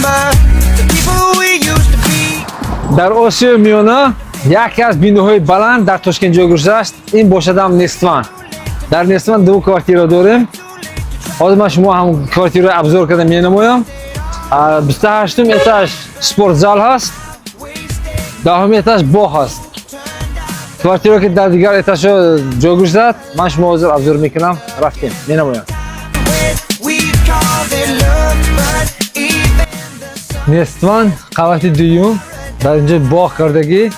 remember the people we used to be. در آسیا میانه یکی از بیناهای بلند در تاشکند جای گذاشت این باشدم نستوان. در نستوان دو کارتیرا داریم. حالا من شما هم کارتیرا ابزار کردم می‌نمایم. 28 اتاج سپورت زال هست. 10 اتاج باغ هست. کارتیرا که در دیگر اتاج جای گذاشت من شما حاضر ابزار میکنم رفتیم می‌نمایم. نستوان قوت دوم در اینجا باغ کردگی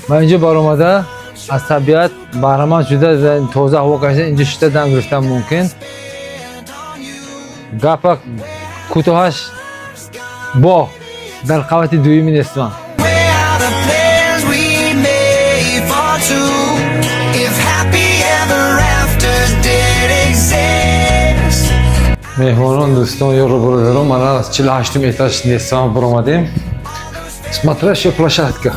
من اینجا برآمده از طبیعت بهره‌مند شده تازه هوا کشیدن اینجا شده دم گرفتن ممکن گپ کوتاهش باغ در قوت دوم نستوان مهمانان دوستان یا رو برادران من از 48 اتاج نستوان برآمدیم смотришь я площадка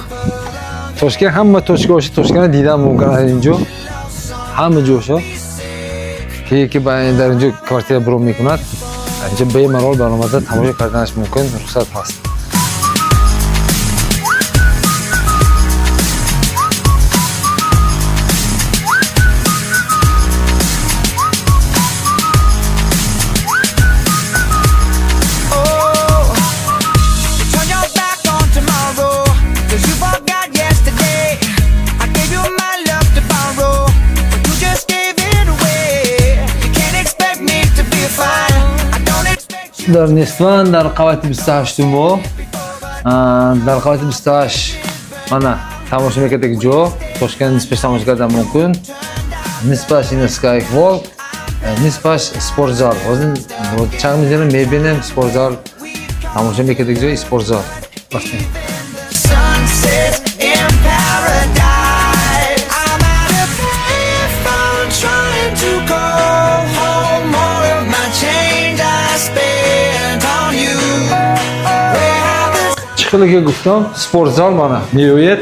Toshkent hamma tochka Toshkentni دیدم ممکن است اینجا همه جوشا که باید در اینجا کارتیا برو میکند اینجا به مرال برآمده تماشا کردنش ممکن رخصت هست در نستوان در قوت 28 ما در قوت 28 من تماشا میکردم جو Toshkent نسبش تماشا کردم ممکن نسبش این اسکای والک نسبش سپورت زال چند می‌ذارم می‌بینم سپورت زال تماشا میکردم جو سپورت زال رفتیم خیلی که گفتم سپورت زال منه میوید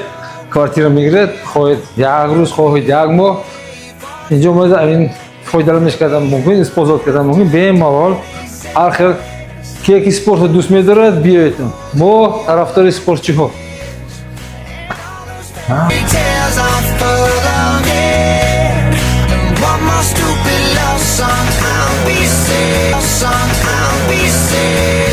کارتی رو میگیرد خواهید یک روز خواهید یک ماه اینجا ما این فایده کردم ممکن سپورت زال کردم ممکن به موال آخر که سپورت دوست می‌دارد بیایید ما طرفدار سپورتچی ها I'll be safe.